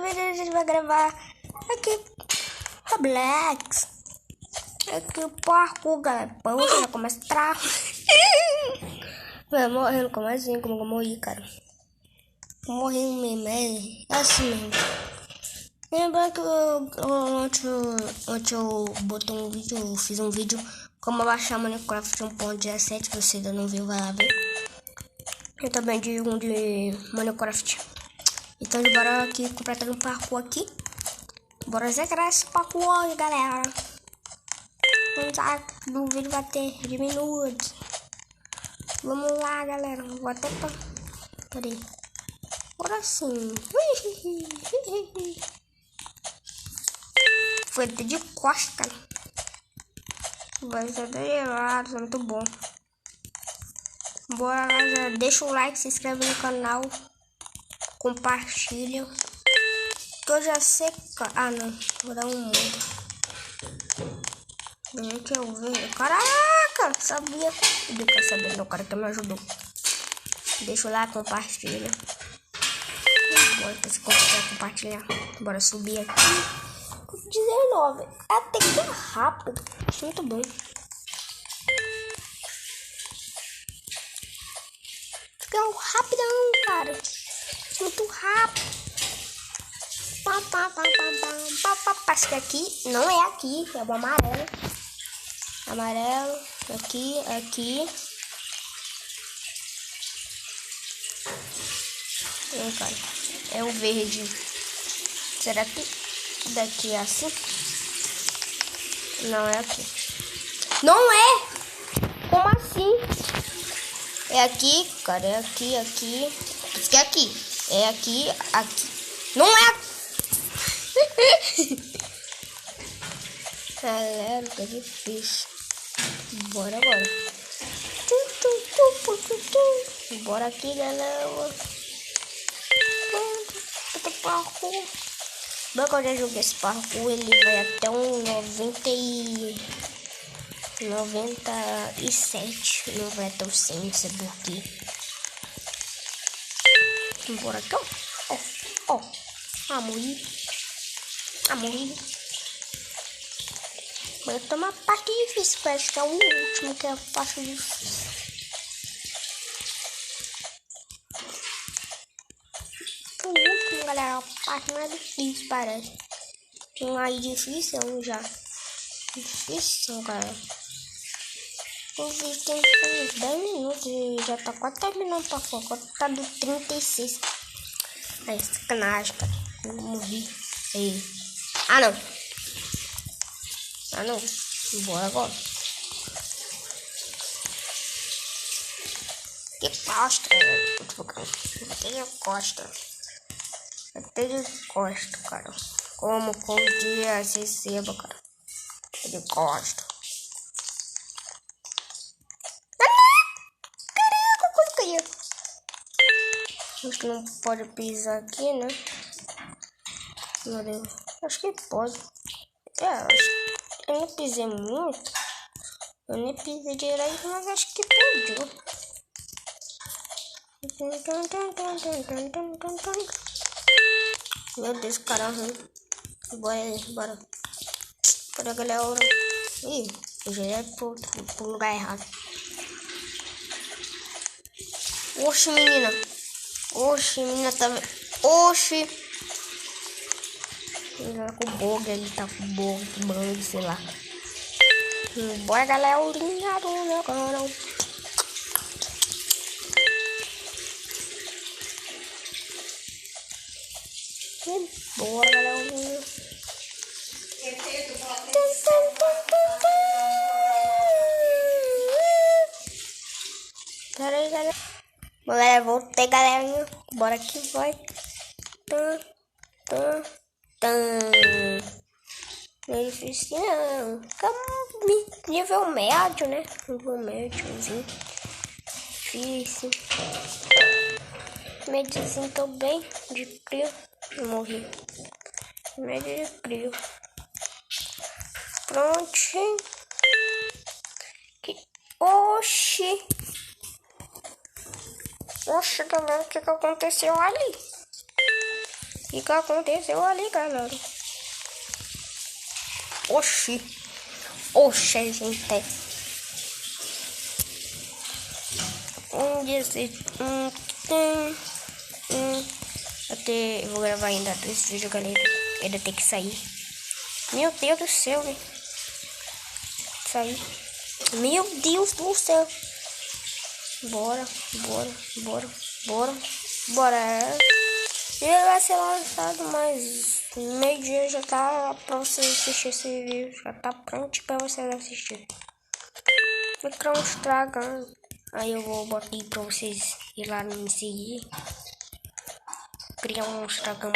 vídeo a gente vai gravar aqui Roblox. Aqui o parkour, galera. Pão, já começa a entrar. Vai morrendo, como assim? Como eu morri, cara? Morrendo mesmo, é assim mesmo. Lembra que ontem eu botei um vídeo, eu fiz um vídeo como baixar Minecraft 1.17, você ainda não viu, vai lá ver. Eu também digo um de Minecraft. Então bora aqui completar um parkour aqui. Bora zerar esse parkour hoje, galera. Vamos lá, o vídeo vai ter de minutos. Vamos lá, galera. Vou até pra... Peraí. Bora sim. Foi até de costa, cara. Vai ser até muito bom. Bora lá, já deixa o like, se inscreve no canal. Compartilha. Que eu já sei... Ah, não. Vou dar um mudo. Gente, eu vi. Caraca, sabia. Eu quero saber, meu cara que me ajudou. Deixa o like, compartilha. Bora se compartilhar. Bora subir aqui. 19. Até que é rápido. Acho muito bom. Ficou rapidão, cara. Muito rápido. Acho que aqui não é aqui. É o amarelo. Amarelo. Aqui. Cara. É o verde. Será que daqui é assim? Não é aqui. Não é! Como assim? É aqui, cara. É aqui. Isso que é aqui. É aqui. Não é! Galera, tá difícil. Bora. Bora aqui, galera. Parkour. Bom, quando eu joguei esse parkour, ele vai até um 97. Não vai até o 100, não sei porquê. Bora aqui, ó. Morri. Mas tem uma parte difícil, parece que é o último, que é a parte difícil. O último, galera, a parte mais difícil, parece. Um aí difícil, um já. Difícil, galera. O vídeo tem uns 10 minutos e já tá quase terminando pra fora. Agora tá do 36. É sacanagem, cara. Eu morri. Aí. Ah, não. Bora agora. Que costa, né? Até de costa, cara. Como dia receba, cara. De costa. Caraca, quase caiu. Acho que não pode pisar aqui, né? Meu Deus. Acho que pode. Eu não pisei muito. Eu nem pisei direito, mas acho que podiu. Meu Deus, caramba. Bora. Cadê a galera? Ih, eu já ia pro lugar errado. Oxi, menina também. Oxi. Ele tá com bug, sei lá. Bora, galerinha do meu canal. Bora, galerinha. Pera aí, galera. Galera, voltei, galerinha. Bora que vai. Não é difícil, não. Nível médio, né? Nível médiozinho. Difícil. Médiozinho também. De frio. Morri. Médio de frio. Prontinho. Oxi, galera, o que aconteceu ali? O que aconteceu ali, galera? Oxi, gente. Eu vou gravar ainda 2 vídeos, galera. Ainda tem que sair. Meu Deus do céu, velho. Sair. Meu Deus do céu. Bora. Ele vai ser lançado, mas meio-dia já tá pra você assistir esse vídeo. Já tá pronto pra você assistir. Vou criar um Instagram. Aí eu vou botar aí pra vocês ir lá me seguir. Criar um Instagram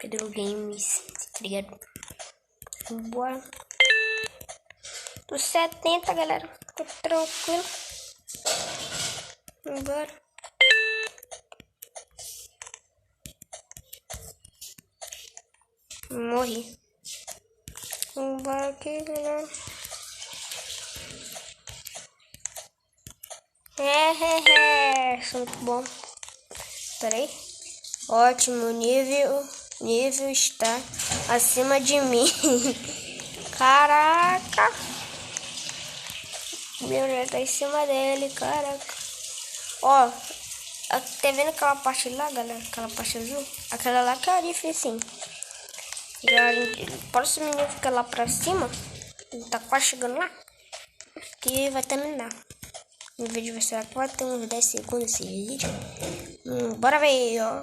Pedro Games, tá ligado? Bora. Tô 70, galera. Tô tranquilo. Bora. Morri. Bora aqui, galera. Sou muito bom. Peraí. Ótimo, nível está acima de mim. Caraca. Meu Deus, tá em cima dele, caraca. Ó, tá vendo aquela parte lá, galera? Aquela parte azul? Aquela lá que é difícil. O próximo menino fica lá pra cima. Ele tá quase chegando lá. Que vai terminar. O vídeo vai ser quase ter uns 10 segundos esse vídeo. Bora ver, ó.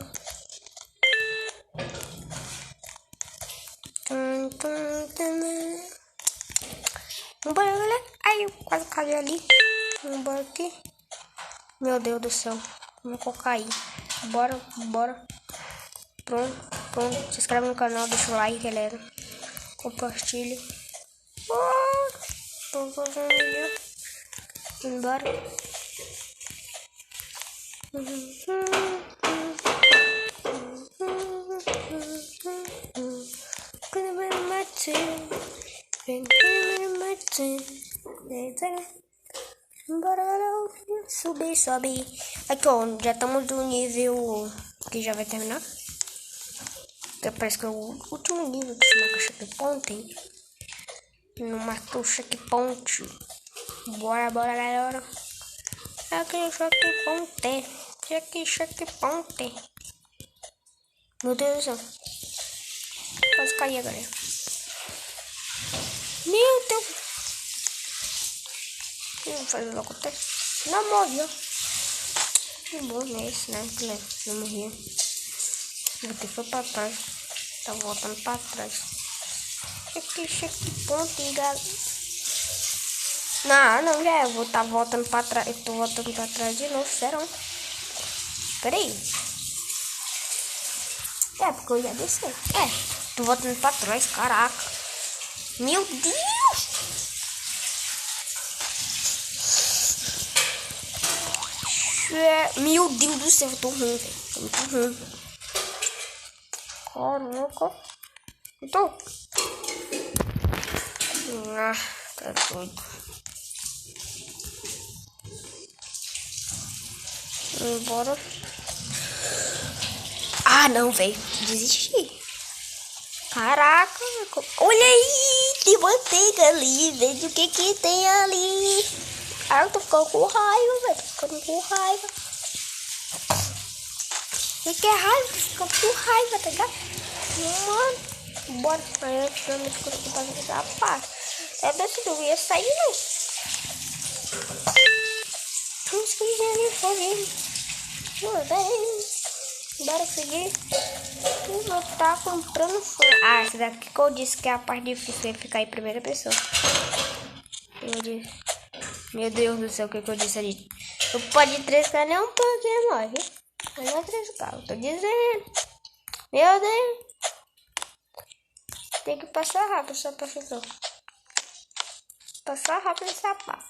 Bora, galera. Ai, eu quase caí ali. Bora aqui. Meu Deus do céu. Vamos colocar aí. Bora. Pronto. Se inscreve no canal, deixa o like, galera. Compartilha. Bora. Bora, sobe. Aqui, ó, já estamos do nível que já vai terminar. Parece que é o último nível que se marca checkpoint. Não marcou o checkpoint. Bora, galera. Aqui, checkpoint. Meu Deus do céu. Quase caí, galera. Meu Deus. Vou fazer logo até. Não morri, ó. Que bom, né? Esse, né? Não morri. Vou ter foi pra trás. Tá voltando pra trás. Checkpoint, galera. Não, já. Eu vou tá voltando pra trás. Eu tô voltando pra trás de novo, sério. Pera aí. Porque eu já desci. Tô voltando pra trás, caraca. Meu Deus. Meu Deus do céu, eu tô ruim, velho. Tô muito ruim. Caraca. Eu tô. Tá doido. Bora. Não, velho. Desisti. Caraca. Olha aí. Tem manteiga ali. Veja o que tem ali. Eu tô ficando com raiva, velho. Tô ficando com raiva. O que é raiva? Tô ficando com raiva, tá ligado? Mano. Bora. Aí eu tô me escutando pra ver essa parte. Eu decidi, eu ia sair, não. Não esqueci ali, foi. Meu Deus. Bora seguir. Eu vou tá comprando fone. Essa daqui que eu disse que é a parte difícil é ficar em primeira pessoa. Eu disse. Meu Deus do céu, o que eu disse ali? Eu pode trescar nem um pouquinho mais, viu? Mas não é trescar, eu tô dizendo. Meu Deus. Tem que passar rápido essa profissão. Passar rápido essa parte.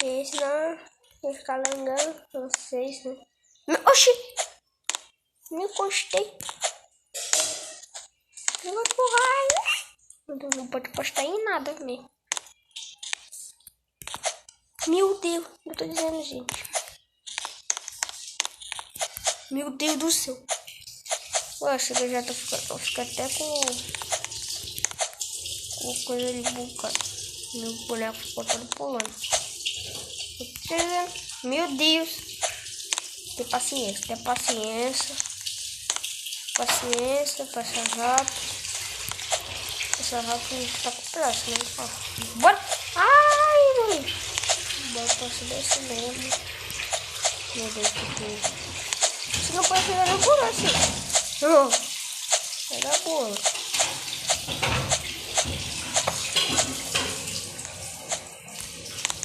E senão vai ficar langando. Não sei se. Oxi! Me encostei. Eu vou empurrar. Não pode postar em nada mesmo. Meu Deus, eu tô dizendo, gente. Meu Deus do céu. Ué, acho que eu já tô ficando até com coisa ali bugada. Meu boneco ficou todo pulando. Meu Deus. Tem paciência. Paciência, passa rápido. Passa rápido, tá com pressa, né? Ó, bora! Ai, mano! Bora passar desse mesmo. Meu Deus, que coisa. Você não pode pegar na bola assim. Não. Pega a bola.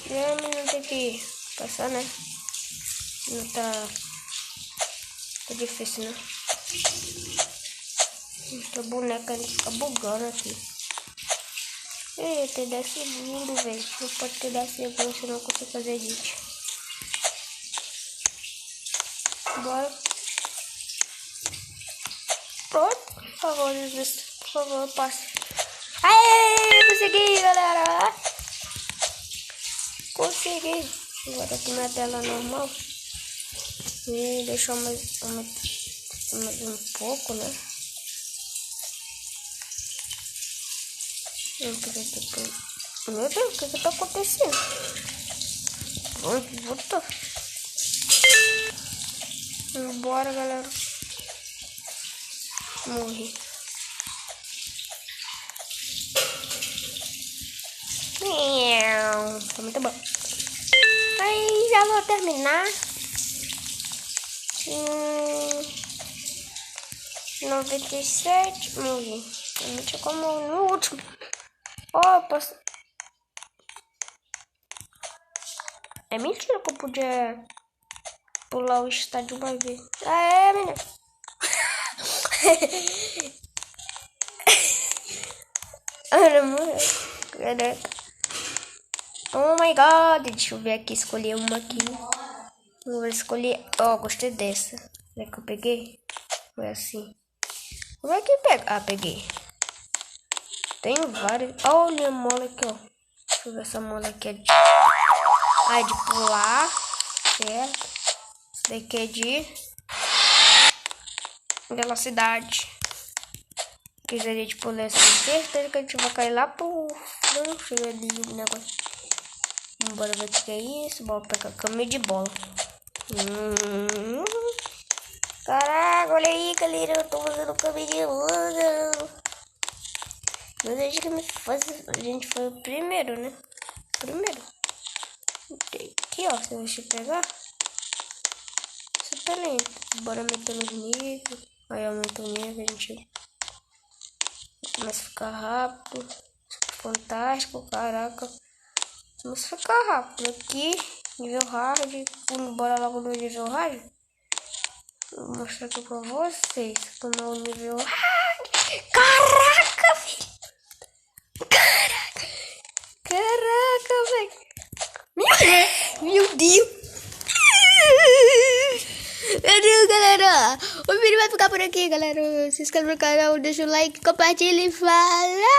E aí, menino, tem que passar, né? Não tá difícil, né? Essa boneca fica bugando aqui. Ei, tem 10 segundos, velho. Não pode ter 10 segundos, senão eu consigo fazer edit. Bora. Pronto. Por favor, passe. Aê, consegui, galera. Consegui. Agora aqui na tela normal. E deixar mais um pouco, né? Meu Deus, o que tá acontecendo? Volta. Bora, galera. Morri. Tá muito bom. Aí já vou terminar. 97. Morri. Realmente é como no último. Ó, posso... É mentira que eu podia pular o estádio uma vez. Ah, é, menina. Oh my god. Deixa eu ver aqui, escolher uma aqui. Vou escolher. Ó, gostei dessa. Será que eu peguei? Foi assim. Como é que pega? Ah, peguei. Tem vários. Olha a mola aqui, ó. Deixa eu ver essa mola aqui. É de pular. Certo. Essa daqui é de velocidade. Quiseria de pular assim. Certeza que a gente vai cair lá pro. Não chega ali o negócio. Bora ver o que é isso. Bora pegar caminho de bola. Caraca, olha aí, galera. Eu tô fazendo caminho de bola. Mas a gente foi o primeiro, né? Aqui, ó. Deixa eu pegar. Super lento. Bora aumentar os níveis. Aí aumenta o nível, a gente começa a ficar rápido. Fantástico, caraca. Vamos ficar rápido. Aqui, nível hard. Bora logo no nível hard. Vou mostrar aqui pra vocês como é o nível hard. Caraca, velho. Caraca, velho. Meu Deus. Meu Deus, galera. O vídeo vai ficar por aqui, galera. Se inscreve no canal, deixa o like, compartilha e fala.